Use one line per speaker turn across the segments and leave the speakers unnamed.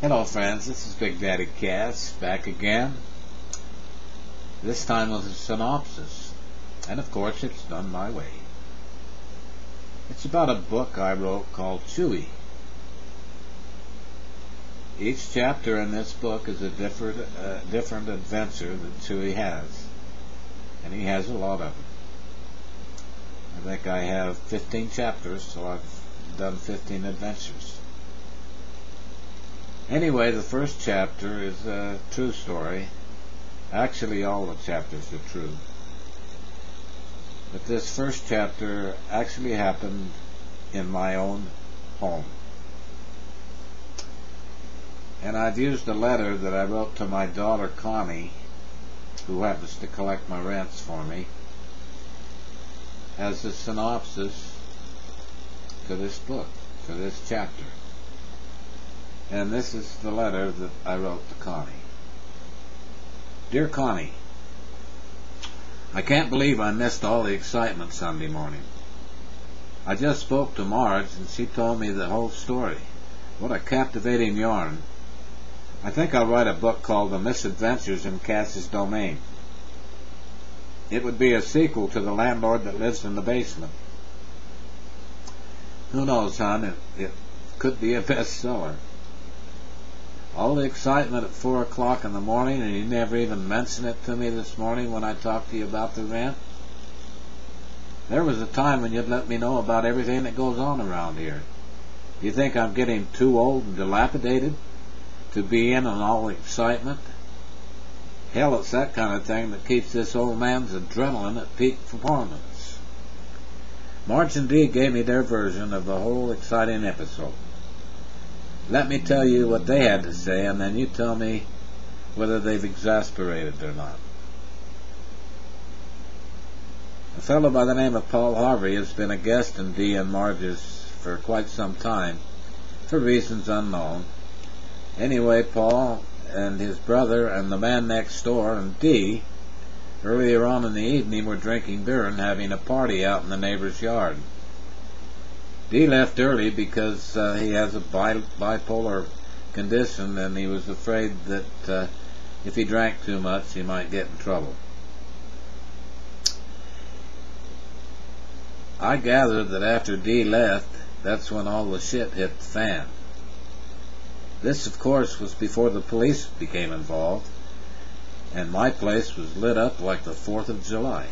Hello friends, this is Big Daddy Cass back again. This time with a synopsis, and of course it's done my way. It's about a book I wrote called CHEWY. Each chapter in this book is a different adventure that CHEWY has, and he has a lot of them. I think I have 15 chapters, so I've done 15 adventures. Anyway, the first chapter is a true story. Actually, all the chapters are true. But this first chapter actually happened in my own home. And I've used a letter that I wrote to my daughter Connie, who happens to collect my rents for me, as a synopsis to this book, to this chapter. And this is the letter that I wrote to Connie. Dear Connie, I can't believe I missed all the excitement Sunday morning. I just spoke to Marge and she told me the whole story. What a captivating yarn. I think I'll write a book called The Misadventures in Cass's Domain. It would be a sequel to The Landlord That Lives in the Basement. Who knows, hon, it could be a bestseller. All the excitement at 4 o'clock in the morning, and you never even mentioned it to me this morning when I talked to you about the rent? There was a time when you'd let me know about everything that goes on around here. Do you think I'm getting too old and dilapidated to be in on all the excitement? Hell, it's that kind of thing that keeps this old man's adrenaline at peak performance. Marge and Dee gave me their version of the whole exciting episode. Let me tell you what they had to say, and then you tell me whether they've exasperated or not. A fellow by the name of Paul Harvey has been a guest in Dee and Marge's for quite some time, for reasons unknown. Anyway, Paul and his brother and the man next door and Dee, earlier on in the evening, were drinking beer and having a party out in the neighbor's yard. Dee left early because he has a bipolar condition, and he was afraid that if he drank too much he might get in trouble. I gathered that after Dee left, that's when all the shit hit the fan. This, of course, was before the police became involved, and my place was lit up like the 4th of July.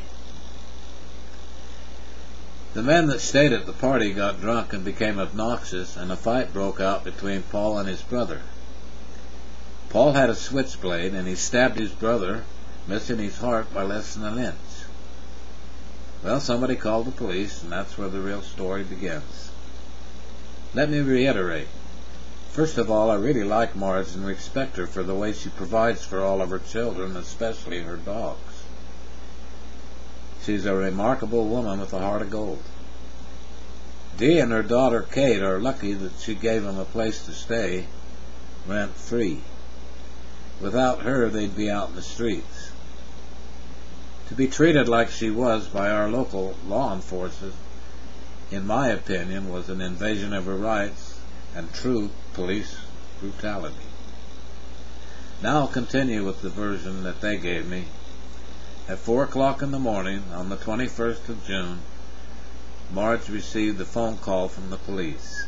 The men that stayed at the party got drunk and became obnoxious, and a fight broke out between Paul and his brother. Paul had a switchblade, and he stabbed his brother, missing his heart by less than an inch. Well, somebody called the police, and that's where the real story begins. Let me reiterate. First of all, I really like Marge and respect her for the way she provides for all of her children, especially her dogs. She's a remarkable woman with a heart of gold. Dee and her daughter Kate are lucky that she gave them a place to stay, rent-free. Without her, they'd be out in the streets. To be treated like she was by our local law enforcement, in my opinion, was an invasion of her rights and true police brutality. Now I'll continue with the version that they gave me. At 4 o'clock in the morning, on the 21st of June, Marge received a phone call from the police.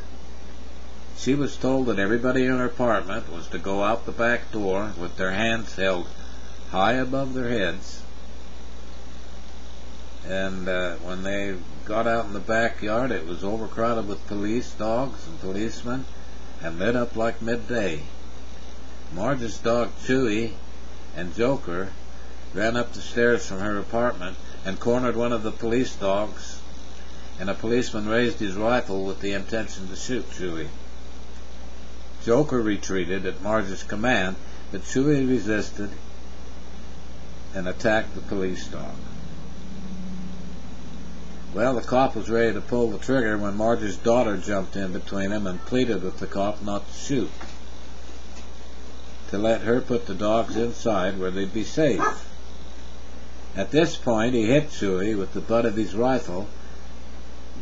She was told that everybody in her apartment was to go out the back door with their hands held high above their heads. And when they got out in the backyard, it was overcrowded with police dogs and policemen and lit up like midday. Marge's dog CHEWY and Joker ran up the stairs from her apartment and cornered one of the police dogs, and a policeman raised his rifle with the intention to shoot CHEWY. Joker retreated at Marge's command, but CHEWY resisted and attacked the police dog. Well, the cop was ready to pull the trigger when Marge's daughter jumped in between them and pleaded with the cop not to shoot, to let her put the dogs inside where they'd be safe. At this point, he hit CHEWY with the butt of his rifle,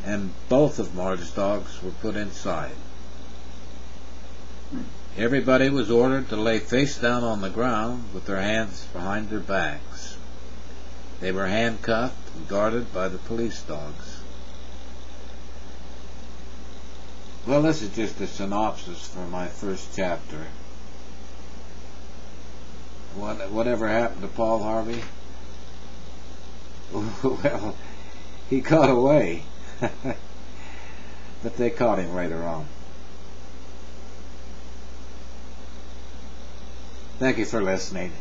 and both of Marge's dogs were put inside. Everybody was ordered to lay face down on the ground with their hands behind their backs. They were handcuffed and guarded by the police dogs. Well, this is just a synopsis for my first chapter. Whatever happened to Paul Harvey? Well, he got away. But they caught him later on. Thank you for listening.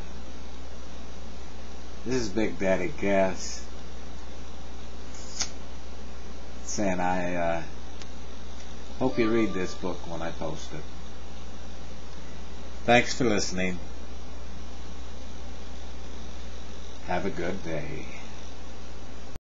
This is Big Daddy Cass saying I hope you read this book when I post it. Thanks for listening. Have a good day.